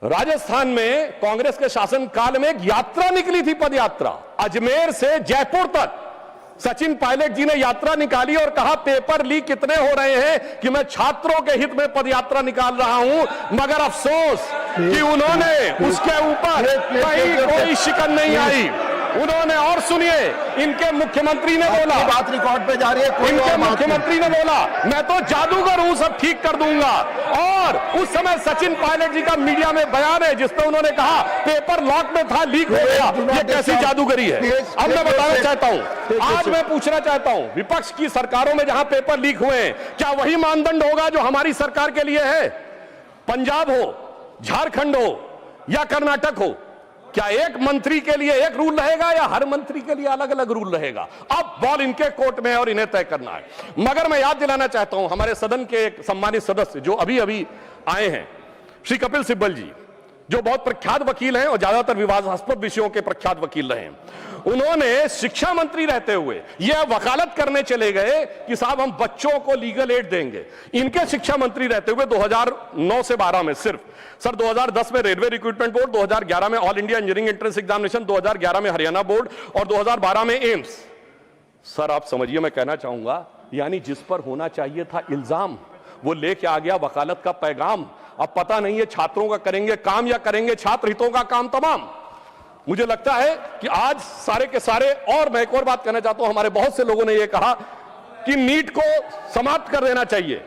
राजस्थान में कांग्रेस के शासनकाल में एक यात्रा निकली थी, पद यात्रा, अजमेर से जयपुर तक। सचिन पायलट जी ने यात्रा निकाली और कहा पेपर लीक कितने हो रहे हैं कि मैं छात्रों के हित में पद यात्रा निकाल रहा हूं, मगर अफसोस कि उन्होंने उसके ऊपर कहीं कोई शिकन नहीं आई। उन्होंने, और सुनिए, इनके मुख्यमंत्री ने बोला, बात रिकॉर्ड पे जा रही है, इनके मुख्यमंत्री ने बोला मैं तो जादूगर हूं, सब ठीक कर दूंगा। और उस समय सचिन पायलट जी का मीडिया में बयान है जिसमें उन्होंने कहा पेपर लॉक में था, लीक हो गया। ये कैसी जादूगरी है? अब मैं बताना चाहता हूं, आज मैं पूछना चाहता हूं, विपक्ष की सरकारों में जहां पेपर लीक हुए हैं, क्या वही मानदंड होगा जो हमारी सरकार के लिए है? पंजाब हो, झारखंड हो या कर्नाटक हो, क्या एक मंत्री के लिए एक रूल रहेगा या हर मंत्री के लिए अलग अलग रूल रहेगा? अब बॉल इनके कोर्ट में है और इन्हें तय करना है। मगर मैं याद दिलाना चाहता हूं, हमारे सदन के एक सम्मानित सदस्य जो अभी अभी आए हैं, श्री कपिल सिब्बल जी, जो बहुत प्रख्यात वकील हैं और ज्यादातर विवादास्पद विषयों के प्रख्यात वकील रहे हैं, उन्होंने शिक्षा मंत्री रहते हुए यह वकालत करने चले गए कि साहब हम बच्चों को लीगल एड देंगे। इनके शिक्षा मंत्री रहते हुए 2009 से 12 में सिर्फ, सर 2010 में रेलवे रिक्रूटमेंट बोर्ड, 2011 में all India engineering entrance examination, 2011 में हरियाणा बोर्ड और 2012 में एम्स। सर आप समझिए, मैं कहना चाहूंगा, यानी जिस पर होना चाहिए था इल्जाम, वो लेके आ गया वकालत का पैगाम। अब पता नहीं है छात्रों का करेंगे काम या करेंगे छात्र हितों का काम तमाम। मुझे लगता है कि आज सारे के सारे, और मैं एक और बात कहना चाहता हूं, हमारे बहुत से लोगों ने यह कहा कि नीट को समाप्त कर देना चाहिए।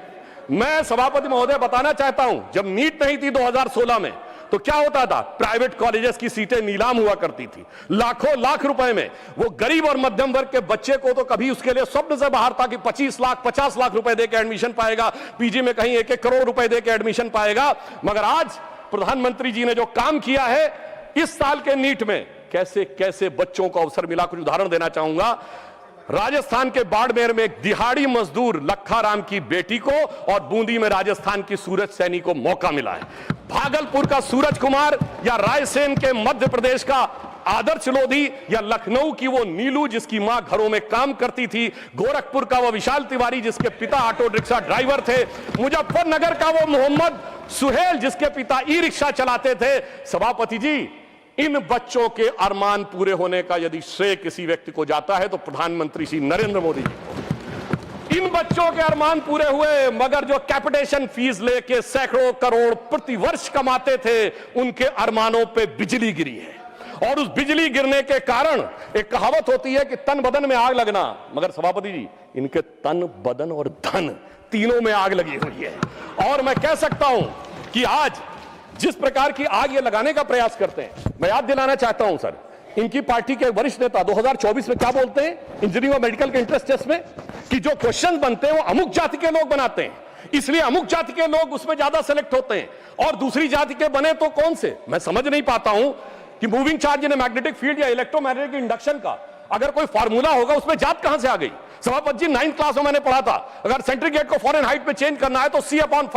मैं सभापति महोदय बताना चाहता हूं, जब नीट नहीं थी 2016 में, तो क्या होता था? प्राइवेट कॉलेजेस की सीटें नीलाम हुआ करती थी, लाखों लाख रुपए में। वो गरीब और मध्यम वर्ग के बच्चे को तो कभी उसके लिए स्वप्न से बाहर था कि 25 लाख 50 लाख रुपए देकर एडमिशन पाएगा, पीजी में कहीं 1-1 करोड़ रुपए देकर एडमिशन पाएगा। मगर आज प्रधानमंत्री जी ने जो काम किया है इस साल के नीट में, कैसे कैसे बच्चों को अवसर मिला। कुछ उदाहरण देना चाहूंगा। राजस्थान के बाड़मेर में एक दिहाड़ी मजदूर लखा की बेटी को और बूंदी में राजस्थान की सूरज सैनी को मौका मिला है। भागलपुर का सूरज कुमार या रायसेन के मध्य प्रदेश का आदर्श लोधी या लखनऊ की वो नीलू जिसकी मां घरों में काम करती थी, गोरखपुर का वो विशाल तिवारी जिसके पिता ऑटो रिक्शा ड्राइवर थे, मुजफ्फरनगर का वो मोहम्मद सुहेल जिसके पिता ई रिक्शा चलाते थे। सभापति जी, इन बच्चों के अरमान पूरे होने का यदि श्रेय किसी व्यक्ति को जाता है तो प्रधानमंत्री श्री नरेंद्र मोदी जी। इन बच्चों के अरमान पूरे हुए, मगर जो कैपिटेशन फीस लेके सैकड़ों करोड़ प्रति वर्ष कमाते थे, उनके अरमानों पे बिजली गिरी है। और उस बिजली गिरने के कारण एक कहावत होती है कि तन बदन में आग लगना, मगर सभापति जी इनके तन बदन और धन तीनों में आग लगी हुई है। और मैं कह सकता हूं कि आज जिस प्रकार की आग ये लगाने का प्रयास करते हैं, मैं याद दिलाना चाहता हूं सर, इनकी पार्टी के वरिष्ठ नेता 2024 में क्या बोलते हैं इंजीनियरिंग और मेडिकल के इंट्रेंस टेस्ट में, कि जो क्वेश्चन बनते हैं वो अमुक जाति के लोग बनाते हैं, इसलिए अमुक जाति के लोग उसमें ज्यादा सेलेक्ट होते हैं, और दूसरी जाति के बने तो कौन से। मैं समझ नहीं पाता हूं कि moving charge in magnetic field या इलेक्ट्रोमैग्नेटिक इंडक्शन का अगर कोई फार्मूला होगा, उसमें जात कहां से आ गई? सभापति जी 9th क्लास में मैंने पढ़ा था, अगर सेंट्रीग्रेड को फ़ारेनहाइट में चेंज करना है तो C/5 =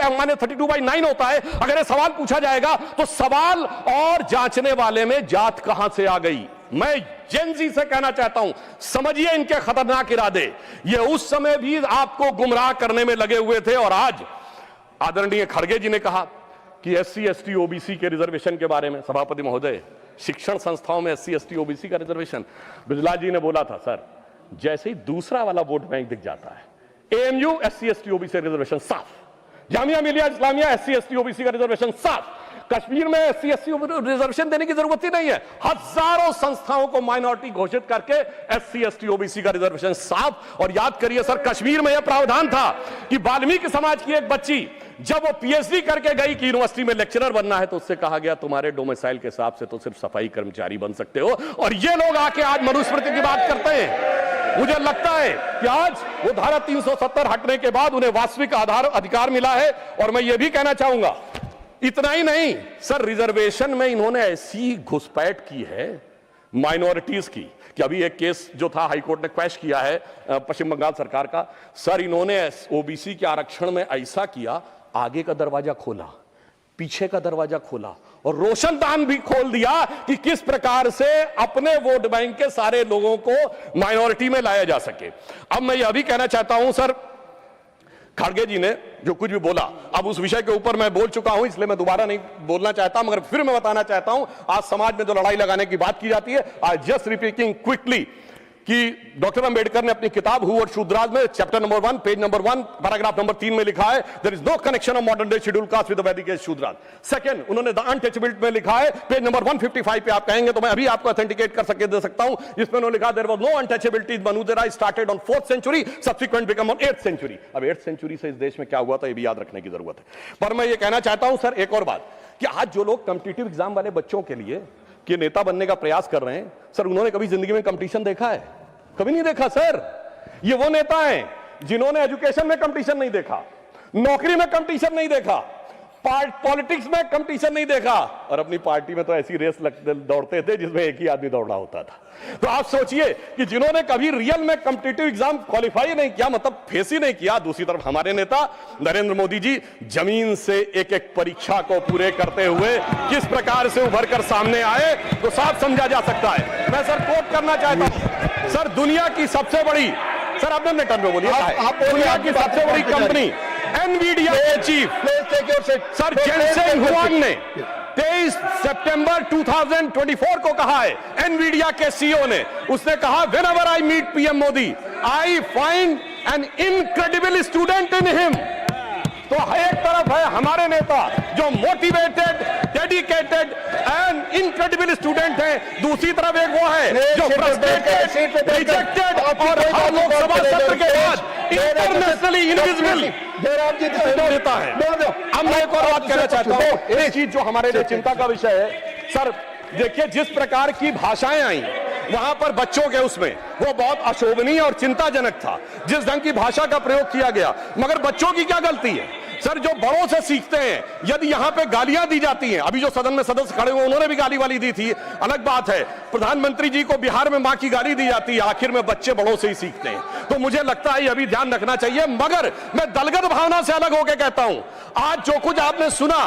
M-32/9 होता है। अगर ये सवाल पूछा जाएगा तो सवाल और जांचने वाले में जात कहां से आ गई? मैं जेनजी से कहना चाहता हूं, समझिए इनके खतरनाक इरादे। ये उस समय भी आपको गुमराह करने में लगे हुए थे, और आज आदरणीय खड़गे जी ने कहा कि SC ST OBC के रिजर्वेशन के बारे में, सभापति महोदय शिक्षण संस्थाओं में SC ST OBC का रिजर्वेशन, बिजला जी ने बोला था सर, जैसे ही दूसरा वाला वोट बैंक दिख जाता है, AMU SC ST OBC reservation साफ, Jamia Millia Islamia SC ST OBC का रिजर्वेशन साफ, कश्मीर में SC ST रिजर्वेशन देने की जरूरत ही नहीं है। हजारों संस्थाओं को माइनॉरिटी घोषित करके SC ST OBC का रिजर्वेशन साफ। और याद करिए सर, कश्मीर में यह प्रावधान था कि वाल्मीकि समाज की एक बच्ची जब वो PhD करके गई कि यूनिवर्सिटी में लेक्चरर बनना है, तो उससे कहा गया तुम्हारे डोमिसाइल के हिसाब से तो सिर्फ सफाई कर्मचारी बन सकते हो। और ये लोग आके आज मनुस्मृति की बात करते हैं। मुझे लगता है कि आज वो धारा 370 हटने के बाद उन्हें वास्तविक अधिकार मिला है। और मैं ये भी कहना चाहूंगा, इतना ही नहीं सर, रिजर्वेशन में इन्होंने ऐसी घुसपैठ की है माइनॉरिटीज की कि अभी एक केस जो था हाईकोर्ट ने क्वैश किया है पश्चिम बंगाल सरकार का। सर इन्होंने OBC के आरक्षण में ऐसा किया, आगे का दरवाजा खोला, पीछे का दरवाजा खोला और रोशनदान भी खोल दिया कि किस प्रकार से अपने वोट बैंक के सारे लोगों को माइनॉरिटी में लाया जा सके। अब मैं यह भी कहना चाहता हूं सर, खड़गे जी ने जो कुछ भी बोला, अब उस विषय के ऊपर मैं बोल चुका हूं, इसलिए मैं दोबारा नहीं बोलना चाहता, मगर फिर मैं बताना चाहता हूं, आज समाज में जो लड़ाई लगाने की बात की जाती है, आई जस्ट रिपीटिंग क्विकली कि डॉक्टर अंबेडकर ने अपनी किताब हु और शूद्राज में chapter number 1 page number 1 paragraph number 3 में लिखा है, there is no connection of modern day scheduled caste with the Vedic age Shudras. Second, उन्होंने द अनटचेबिलिटी में लिखा है, पेज नंबर 155 पे आप कहेंगे तो मैं अभी आपको ऑथेंटिकेट कर सके दे सकता हूं, जिसमें उन्होंने लिखा देयर वाज नो अनटचेबिलिटी, मनुदेरा started on 4th century, subsequent become on 8th century. अब 8th सेंचुरी से इस देश में क्या हुआ था ये भी याद रखने की जरूरत है। पर मैं ये कहना चाहता हूं सर एक और बात, कि आज जो लोग कॉम्पिटिटिव एग्जाम वाले बच्चों के लिए कि नेता बनने का प्रयास कर रहे हैं, सर उन्होंने कभी जिंदगी में कंपटीशन देखा है? कभी नहीं देखा सर। ये वो नेता हैं जिन्होंने एजुकेशन में कंपटीशन नहीं देखा, नौकरी में कंपटीशन नहीं देखा, पॉलिटिक्स में कंपटीशन नहीं देखा, और अपनी पार्टी में तो ऐसी रेस दौड़ते थे जिसमें एक ही आदमी दौड़ा होता था। तो आप सोचिए कि जिन्होंने कभी रियल में कॉम्पिटिटिव एग्जाम क्वालिफाई नहीं किया, मतलब फेस ही नहीं किया। दूसरी तरफ हमारे नेता नरेंद्र मोदी जी जमीन से एक एक परीक्षा को पूरे करते हुए किस प्रकार से उभर कर सामने आए, तो साफ समझा जा सकता है। मैं सर कोट करना चाहता हूं, सर दुनिया की सबसे बड़ी, सर आपने अपने टर्म में बोलिए, दुनिया की सबसे बड़ी कंपनी एनवीडिया के चीफ सर जेनसेन हुआंग ने 23 सितंबर 2024 को कहा है, एनवीडिया के सीईओ ने, उसने कहा whenever I meet PM Modi I find an incredible student in him. तो एक तरफ है हमारे नेता जो motivated, dedicated and incredible student है, दूसरी तरफ एक वो है जो फ्रस्ट्रेटेड, रिजेक्टेड और हर लोकसभा सत्र के बाद इंटरनेशनली इनविजिबल नेता है। अब मैं एक और बात कहना चाहता हूं, एक चीज जो हमारे लिए चिंता का विषय है सर, देखिए जिस प्रकार की भाषाएं आई वहां पर बच्चों के उसमें वो बहुत अशोभनीय और चिंताजनक था, जिस ढंग की भाषा का प्रयोग किया गया, मगर बच्चों की क्या गलती है सर? जो बड़ों से सीखते हैं, यदि यहां पे गालियां दी जाती हैं, अभी जो सदन में सदस्य खड़े हुए उन्होंने भी गाली वाली दी थी, अलग बात है। प्रधानमंत्री जी को बिहार में मां की गाली दी जाती है, आखिर में बच्चे बड़ों से ही सीखते हैं। तो मुझे लगता है ये अभी ध्यान रखना चाहिए। मगर मैं दलगत भावना से अलग होकर कहता हूं, आज जो कुछ आपने सुना,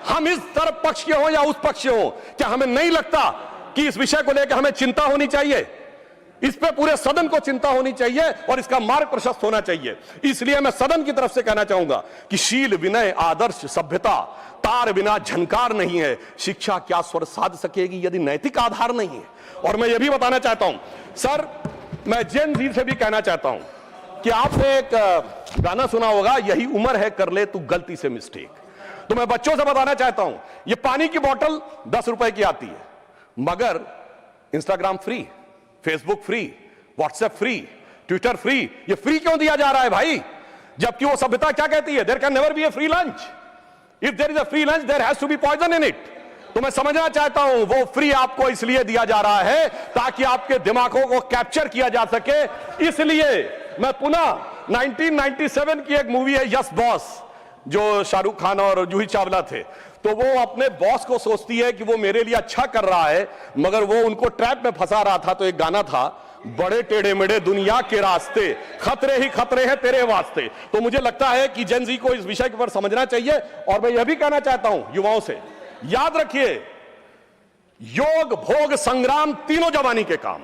हम इस तरफ पक्ष के हो या उस पक्ष के हो, क्या हमें नहीं लगता कि इस विषय को लेकर हमें चिंता होनी चाहिए? इस पे पूरे सदन को चिंता होनी चाहिए और इसका मार्ग प्रशस्त होना चाहिए। इसलिए मैं सदन की तरफ से कहना चाहूंगा कि शील, विनय, आदर्श, सभ्यता, तार बिना झनकार नहीं है। शिक्षा क्या स्वर साध सकेगी यदि नैतिक आधार नहीं है? और मैं यह भी बताना चाहता हूं सर, मैं जेन जी से भी कहना चाहता हूं कि आपने एक गाना सुना होगा, यही उम्र है कर ले तू गलती से मिस्टेक। तो मैं बच्चों से बताना चाहता हूं, ये पानी की बोतल 10 रुपए की आती है, मगर Instagram free, Facebook free, WhatsApp free, Twitter free, ये फ्री क्यों दिया जा रहा है भाई? जबकि वो सभ्यता क्या कहती है, there can never be a free lunch, if there is a free lunch there has to be poison in it. तो मैं समझना चाहता हूं वो फ्री आपको इसलिए दिया जा रहा है ताकि आपके दिमागों को कैप्चर किया जा सके। इसलिए मैं पुनः 1997 की एक मूवी है यस बॉस, जो शाहरुख खान और जूही चावला थे, तो वो अपने बॉस को सोचती है कि वो मेरे लिए अच्छा कर रहा है, मगर वो उनको ट्रैप में फंसा रहा था। तो एक गाना था, बड़े टेढ़े मेढ़े दुनिया के रास्ते, खतरे ही खतरे हैं तेरे वास्ते। तो मुझे लगता है कि जेन जी को इस विषय के ऊपर समझना चाहिए। और मैं यह भी कहना चाहता हूं युवाओं से, याद रखिए योग, भोग, संग्राम तीनों जवानी के काम।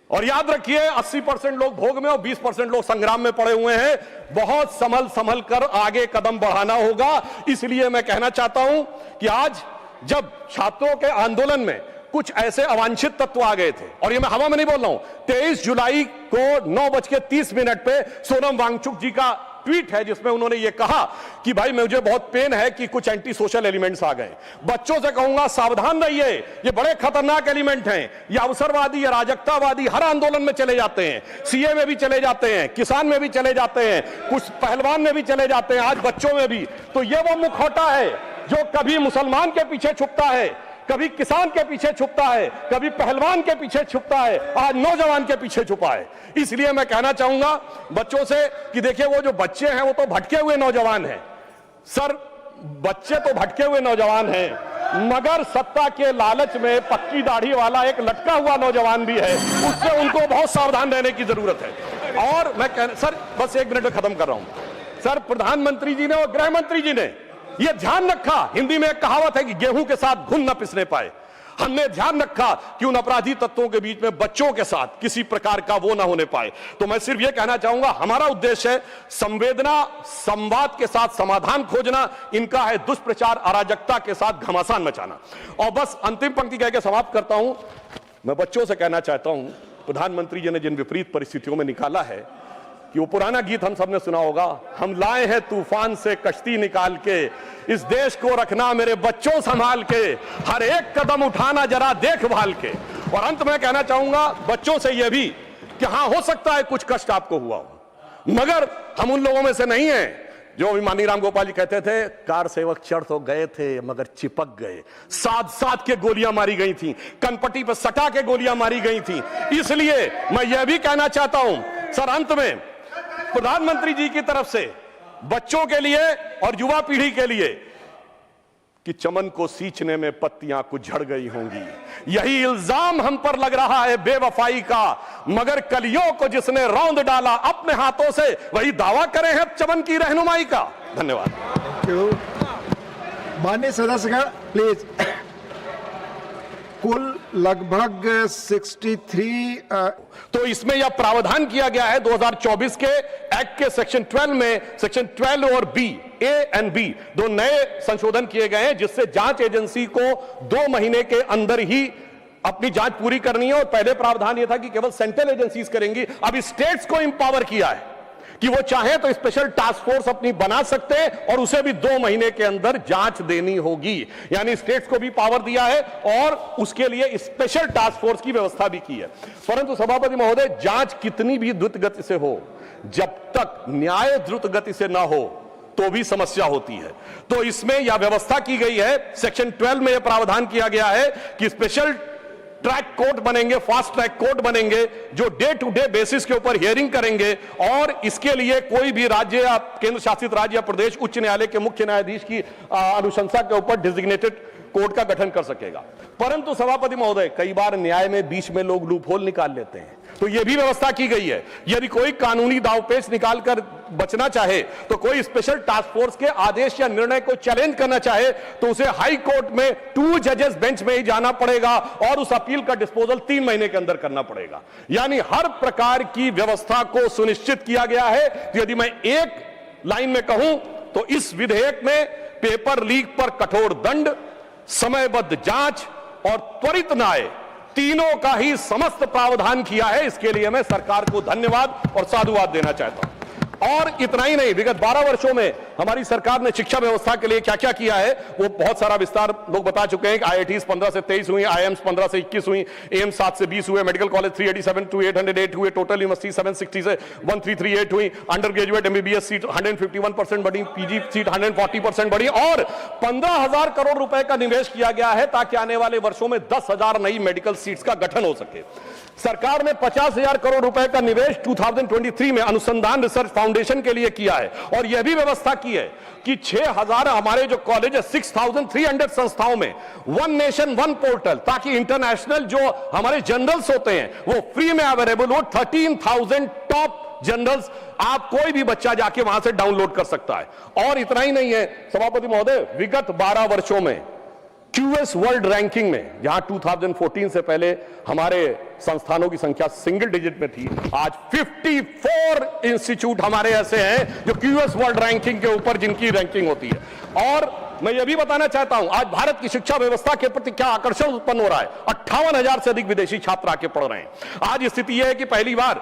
और याद रखिए 80% लोग भोग में और 20% लोग संग्राम में पड़े हुए हैं। बहुत संभल कर आगे कदम बढ़ाना होगा। इसलिए मैं कहना चाहता हूं कि आज जब छात्रों के आंदोलन में कुछ ऐसे अवांछित तत्व आ गए थे, और ये मैं हवा में नहीं बोल रहा हूं, 23 जुलाई को 9:30 पे सोनम वांगचुक जी का ट्वीट है जिसमें उन्होंने ये कहा कि भाई मुझे बहुत पेन है कि कुछ एंटी सोशल एलिमेंट्स आ गए। बच्चों से कहूंगा सावधान रहिए, ये बड़े खतरनाक एलिमेंट हैं। ये अवसरवादी या राजकतावादी हर आंदोलन में चले जाते हैं, सीए में भी चले जाते हैं, किसान में भी चले जाते हैं, कुछ पहलवान में भी चले जाते हैं, आज बच्चों में भी। तो ये वो मुखौटा है जो कभी मुसलमान के पीछे छुपता है, कभी किसान के पीछे छुपता है, कभी पहलवान के पीछे छुपता है, आज नौजवान के पीछे छुपा है। इसलिए मैं कहना चाहूंगा बच्चों से कि देखिए वो जो बच्चे हैं वो तो भटके हुए नौजवान हैं सर, बच्चे तो भटके हुए नौजवान हैं, मगर सत्ता के लालच में पक्की दाढ़ी वाला एक लटका हुआ नौजवान भी है, उससे उनको बहुत सावधान रहने की जरूरत है। और मैं सर बस 1 मिनट में खत्म कर रहा हूं सर, प्रधानमंत्री जी ने और गृह मंत्री जी ने यह ध्यान रखा, हिंदी में एक कहावत है कि गेहूं के साथ घुन न पिसने पाए। हमने ध्यान रखा कि उन अपराधी तत्वों के बीच में बच्चों के साथ किसी प्रकार का वो ना होने पाए। तो मैं सिर्फ ये कहना चाहूंगा, हमारा उद्देश्य है संवेदना, संवाद के साथ समाधान खोजना, इनका है दुष्प्रचार, अराजकता के साथ घमासान मचाना। और बस अंतिम पंक्ति कहकर समाप्त करता हूं। मैं बच्चों से कहना चाहता हूं, प्रधानमंत्री जी ने जिन विपरीत परिस्थितियों में निकाला है कि वो पुराना गीत हम सबने सुना होगा, हम लाए हैं तूफान से कश्ती निकाल के, इस देश को रखना मेरे बच्चों संभाल के, हर एक कदम उठाना जरा देखभाल के। और अंत में कहना चाहूंगा बच्चों से यह भी कि हां, हो सकता है कुछ कष्ट आपको हुआ हो, मगर हम उन लोगों में से नहीं हैं जो अभिमानी राम गोपाल जी कहते थे, कार सेवक चढ़ तो गए थे मगर चिपक गए, साथ साथ के गोलियां मारी गई थी, कनपट्टी पर सटा के गोलियां मारी गई थी। इसलिए मैं यह भी कहना चाहता हूं सर, अंत में प्रधानमंत्री जी की तरफ से बच्चों के लिए और युवा पीढ़ी के लिए कि चमन को सींचने में पत्तियां कुछ झड़ गई होंगी, यही इल्जाम हम पर लग रहा है बेवफाई का, मगर कलियों को जिसने रौंद डाला अपने हाथों से, वही दावा करे हैं चमन की रहनुमाई का। धन्यवाद। Thank you. माननीय सदस्यगण प्लीज। कुल लगभग 63 तो इसमें यह प्रावधान किया गया है 2024 के एक्ट के सेक्शन 12 में, सेक्शन 12 और बी, ए एंड बी दो नए संशोधन किए गए हैं, जिससे जांच एजेंसी को 2 महीने के अंदर ही अपनी जांच पूरी करनी है। और पहले प्रावधान यह था कि केवल सेंट्रल एजेंसीज करेंगी, अब स्टेट्स को इंपावर किया है कि वो चाहे तो स्पेशल टास्क फोर्स अपनी बना सकते हैं और उसे भी 2 महीने के अंदर जांच देनी होगी। यानी स्टेट्स को भी पावर दिया है और उसके लिए स्पेशल टास्क फोर्स की व्यवस्था भी की है। परंतु सभापति महोदय, जांच कितनी भी द्रुत गति से हो, जब तक न्याय द्रुत गति से ना हो तो भी समस्या होती है। तो इसमें यह व्यवस्था की गई है, सेक्शन 12 में यह प्रावधान किया गया है कि स्पेशल ट्रैक कोर्ट बनेंगे, फास्ट ट्रैक कोर्ट बनेंगे, जो डे टू डे बेसिस के ऊपर हियरिंग करेंगे और इसके लिए कोई भी राज्य या केंद्र शासित राज्य या प्रदेश उच्च न्यायालय के मुख्य न्यायाधीश की अनुशंसा के ऊपर डेजिग्नेटेड कोर्ट का गठन कर सकेगा। परंतु सभापति महोदय, कई बार न्याय में बीच में लोग लूपहोल निकाल लेते हैं, तो यह भी व्यवस्था की गई है, यदि कोई कानूनी दावपेच निकालकर बचना चाहे तो कोई स्पेशल टास्क फोर्स के आदेश या निर्णय को चैलेंज करना चाहे तो उसे हाई कोर्ट में 2 जजेस बेंच में ही जाना पड़ेगा और उस अपील का डिस्पोजल 3 महीने के अंदर करना पड़ेगा। यानी हर प्रकार की व्यवस्था को सुनिश्चित किया गया है। तो यदि मैं एक लाइन में कहूं तो इस विधेयक में पेपर लीक पर कठोर दंड, समयबद्ध जांच और त्वरित न्याय, तीनों का ही समस्त प्रावधान किया है। इसके लिए मैं सरकार को धन्यवाद और साधुवाद देना चाहता हूं। और इतना ही नहीं, विगत 12 वर्षों में हमारी सरकार ने शिक्षा व्यवस्था के लिए क्या क्या किया है वो बहुत सारा विस्तार लोग बता चुके हैं। आईआईटीज 15 से 23 हुई, आईएम्स 15 से 21 हुई, एम्स 7 से 20 हुए, मेडिकल कॉलेज 387 टू 808 हुए, टोटल यूनिवर्सिटी 760 से 1338 हुई, अंडर ग्रेजुएट एमबीबीएस सीट 151% बढ़ी, पीजी सीट 140% बढ़ी और 15,000 करोड़ रुपए का निवेश किया गया है ताकि आने वाले वर्षों में 10,000 नई मेडिकल सीट्स का गठन हो सके। सरकार ने 50,000 करोड़ रुपए का निवेश 2023 में अनुसंधान रिसर्च फाउंडेशन के लिए किया है और यह भी व्यवस्था की है कि 6,000 हमारे जो कॉलेज है 6,300 संस्थाओं में वन नेशन वन पोर्टल, ताकि इंटरनेशनल जो हमारे जर्नल्स होते हैं वो फ्री में अवेलेबल हो। 13,000 टॉप जर्नल्स आप कोई भी बच्चा जाके वहां से डाउनलोड कर सकता है। और इतना ही नहीं है सभापति महोदय, विगत 12 वर्षों में क्यूएस वर्ल्ड रैंकिंग में, जहां 2014 से पहले हमारे संस्थानों की संख्या सिंगल डिजिट में थी, आज 54 इंस्टीट्यूट हमारे ऐसे हैं जो क्यूएस वर्ल्ड रैंकिंग के ऊपर जिनकी रैंकिंग होती है। और मैं यह भी बताना चाहता हूं, आज भारत की शिक्षा व्यवस्था के प्रति क्या आकर्षण उत्पन्न हो रहा है। 58,000 से अधिक विदेशी छात्र आके पढ़ रहे हैं। आज स्थिति यह है कि पहली बार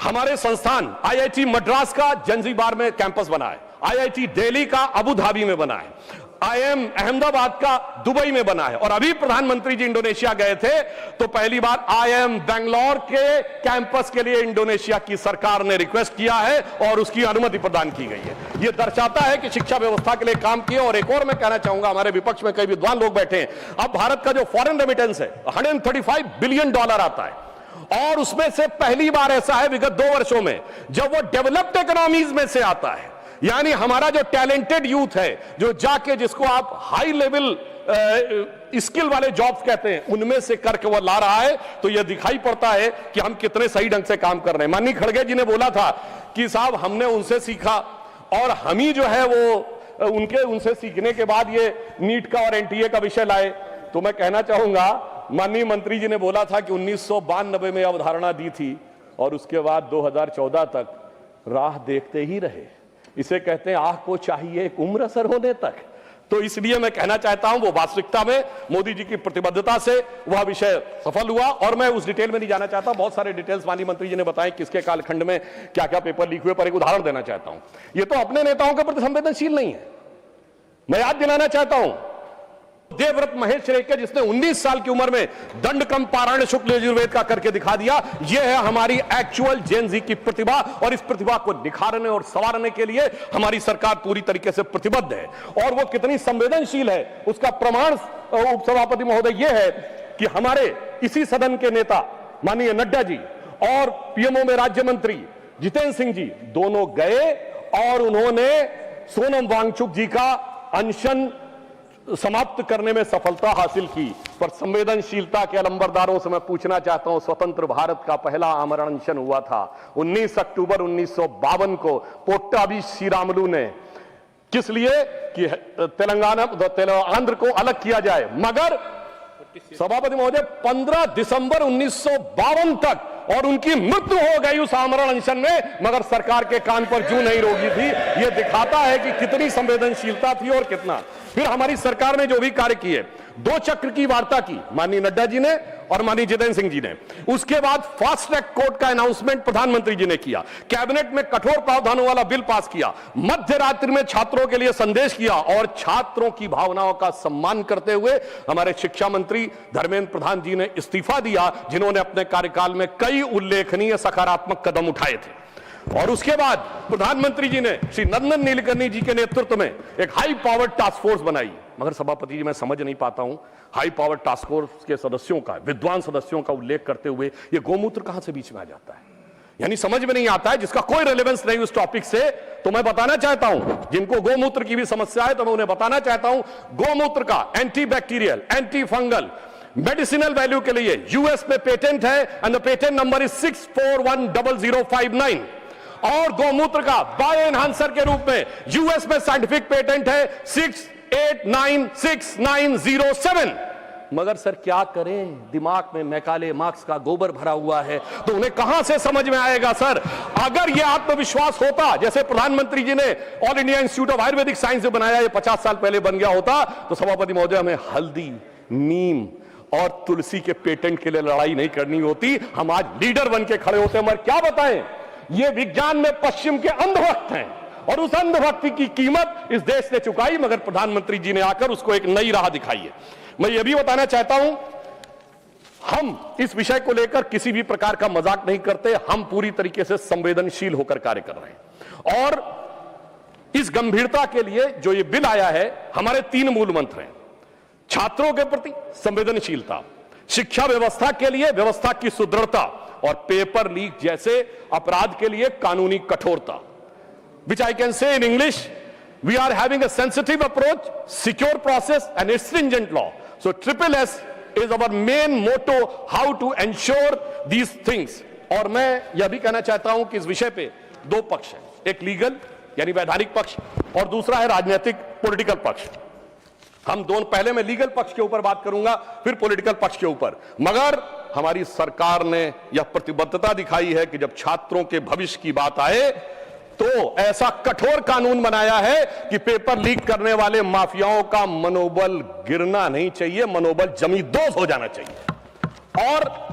हमारे संस्थान, आईआईटी मद्रास का जंजीबार में कैंपस बना है, आईआईटी दिल्ली का अबू धाबी में बना है, आईएम अहमदाबाद का दुबई में बना है। और अभी प्रधानमंत्री जी इंडोनेशिया गए थे तो पहली बार आईएम बेंगलोर के कैंपस के लिए इंडोनेशिया की सरकार ने रिक्वेस्ट किया है और उसकी अनुमति प्रदान की गई है। यह दर्शाता है कि शिक्षा व्यवस्था के लिए काम किए। और एक और मैं कहना चाहूंगा, हमारे विपक्ष में कई विद्वान लोग बैठे हैं, अब भारत का जो फॉरेन रेमिटेंस है $135 बिलियन आता है और उसमें से पहली बार ऐसा है विगत 2 वर्षों में जब वो डेवलप्ड इकोनॉमीज में से आता है। यानी हमारा जो टैलेंटेड यूथ है, जो जाके जिसको आप हाई लेवल स्किल वाले जॉब्स कहते हैं, उनमें से करके वो ला रहा है। तो यह दिखाई पड़ता है कि हम कितने सही ढंग से काम कर रहे हैं। माननीय खड़गे जी ने बोला था कि साहब हमने उनसे सीखा और हम ही जो है वो उनसे सीखने के बाद ये नीट का और एनटीए का विषय लाए। तो मैं कहना चाहूंगा, माननीय मंत्री जी ने बोला था कि 1992 में अवधारणा दी थी और उसके बाद 2014 तक राह देखते ही रहे। इसे कहते हैं आह को चाहिए एक उम्र असर होने तक। तो इसलिए मैं कहना चाहता हूं वो वास्तविकता में मोदी जी की प्रतिबद्धता से वह विषय सफल हुआ। और मैं उस डिटेल में नहीं जाना चाहता, बहुत सारे डिटेल्स माननीय मंत्री जी ने बताए किसके कालखंड में क्या क्या पेपर लीक हुए, पर एक उदाहरण देना चाहता हूं। ये तो अपने नेताओं के प्रति संवेदनशील नहीं है। मैं याद दिलाना चाहता हूं देवव्रत महेश रेखे, जिसने 19 साल की उम्र में दंडकम पारायण शुक्ल यजुर्वेद का करके दिखा दिया। यह है हमारी एक्चुअल जेन जी की प्रतिभा, और इस प्रतिभा को निखारने और संवारने के लिए हमारी सरकार पूरी तरीके से प्रतिबद्ध है। और वो कितनी संवेदनशील है उसका प्रमाण उपसभापति महोदय यह है कि हमारे इसी सदन के नेता माननीय नड्डा जी और पीएमओ में राज्य मंत्री जितेंद्र सिंह जी दोनों गए और उन्होंने सोनम वांगचुक जी का अनशन समाप्त करने में सफलता हासिल की। पर संवेदनशीलता के अलंबरदारों से मैं पूछना चाहता हूं, स्वतंत्र भारत का पहला आमरण अनशन हुआ था 19 अक्टूबर 1952 को पोट्टाभी श्रीरामुलु ने, किस लिए कि आंध्र को अलग किया जाए। मगर सभापति महोदय 15 दिसंबर 1952 तक और उनकी मृत्यु हो गई उस आमरण अनशन में, मगर सरकार के कान पर जूं नहीं रोगी थी। यह दिखाता है कि कितनी संवेदनशीलता थी और कितना। फिर हमारी सरकार ने जो भी कार्य किए, 2 चक्र की वार्ता की माननीय नड्डा जी ने और माननीय जितेंद्र सिंह जी ने। उसके बाद फास्ट ट्रैक कोर्ट का अनाउंसमेंट प्रधानमंत्री जी ने किया, कैबिनेट में कठोर प्रावधानों वाला बिल पास किया, मध्य रात्रि में छात्रों के लिए संदेश किया और छात्रों की भावनाओं का सम्मान करते हुए हमारे शिक्षा मंत्री धर्मेंद्र प्रधान जी ने इस्तीफा दिया, जिन्होंने अपने कार्यकाल में कई उल्लेखनीय सकारात्मक कदम उठाए थे। और उसके बाद प्रधानमंत्री जी ने श्री नंदन नीलकर्णी जी के नेतृत्व में एक हाई पावर टास्क फोर्स बनाई। मगर सभापति जी मैं समझ नहीं पाता हूं, हाई पावर टास्क फोर्स के सदस्यों का, विद्वान सदस्यों का उल्लेख करते हुए ये गोमूत्र कहां से बीच में आ जाता है, यानी समझ में नहीं आता है, जिसका कोई रेलेवेंस नहीं उस टॉपिक से। तो मैं बताना चाहता हूं, जिनको गोमूत्र की भी समस्या है तो मैं उन्हें बताना चाहता हूं, गोमूत्र का anti bacterial, anti fungal, medicinal value के लिए यूएस में पेटेंट है and the patent number is 6410059। और गोमूत्र का बायो एनहांसर के रूप में यूएस में साइंटिफिक पेटेंट है 6896907। मगर सर क्या करें, दिमाग में मैकाले मार्क्स का गोबर भरा हुआ है, तो उन्हें कहां से समझ में आएगा। सर अगर यह आत्मविश्वास होता, जैसे प्रधानमंत्री जी ने all India institute of Ayurvedic science जो बनाया, ये 50 साल पहले बन गया होता, तो सभापति महोदय हमें हल्दी, नीम और तुलसी के पेटेंट के लिए लड़ाई नहीं करनी होती, हम आज लीडर बन के खड़े होते। मगर क्या बताएं, ये विज्ञान में पश्चिम के अंधभक्त हैं और उस अंधभक्ति की कीमत इस देश ने चुकाई, मगर प्रधानमंत्री जी ने आकर उसको एक नई राह दिखाई है। मैं ये भी बताना चाहता हूं, हम इस विषय को लेकर किसी भी प्रकार का मजाक नहीं करते, हम पूरी तरीके से संवेदनशील होकर कार्य कर रहे हैं। और इस गंभीरता के लिए जो ये बिल आया है, हमारे 3 मूल मंत्र हैं। छात्रों के प्रति संवेदनशीलता, शिक्षा व्यवस्था के लिए व्यवस्था की सुदृढ़ता और पेपर लीक जैसे अपराध के लिए कानूनी कठोरता। Which I can say in English, we are having a sensitive approach, secure process and a stringent law. So triple S is our main motto, how to ensure these things. और मैं यह भी कहना चाहता हूं कि इस विषय पे 2 पक्ष हैं, एक लीगल यानी वैधानिक पक्ष और दूसरा है राजनीतिक पॉलिटिकल पक्ष। हम दोनों, पहले मैं लीगल पक्ष के ऊपर बात करूंगा, फिर पॉलिटिकल पक्ष के ऊपर। मगर हमारी सरकार ने यह प्रतिबद्धता दिखाई है कि जब छात्रों के भविष्य की बात आए तो ऐसा कठोर कानून बनाया है कि पेपर लीक करने वाले माफियाओं का मनोबल गिरना नहीं चाहिए, मनोबल जमींदोज हो जाना चाहिए। और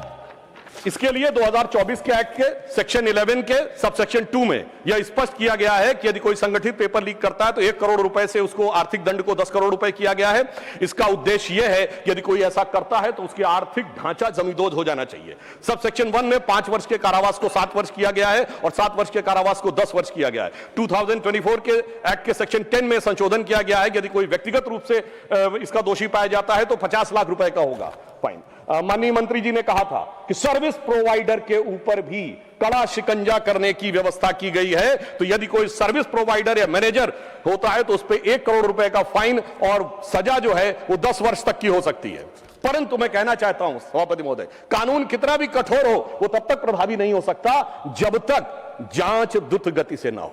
इसके लिए 2024 के एक्ट के सेक्शन 11 के सबसेक्शन 2 में यह स्पष्ट किया गया है कि यदि कोई संगठित पेपर लीक करता है तो 1 करोड़ रुपए से उसको आर्थिक दंड को 10 करोड़ रुपए किया गया है। इसका उद्देश्य यह है कि यदि कोई ऐसा करता है तो उसकी आर्थिक ढांचा जमींदोज हो जाना चाहिए। सबसेक्शन 1 में 5 वर्ष के कारावास को 7 वर्ष किया गया है और 7 वर्ष के कारावास को 10 वर्ष किया गया है। 2024 के एक्ट के सेक्शन 10 में संशोधन किया गया है कि यदि कोई व्यक्तिगत रूप से इसका दोषी पाया जाता है तो 50 लाख रुपए का होगा फाइन। माननीय मंत्री जी ने कहा था कि सर्विस प्रोवाइडर के ऊपर भी कड़ा शिकंजा करने की व्यवस्था की गई है। तो यदि कोई सर्विस प्रोवाइडर या मैनेजर होता है तो उस पर 1 करोड़ रुपए का फाइन और सजा जो है वो 10 वर्ष तक की हो सकती है। परंतु मैं कहना चाहता हूं सभापति महोदय, कानून कितना भी कठोर हो वो तब तक प्रभावी नहीं हो सकता जब तक जांच द्रुत गति से ना हो।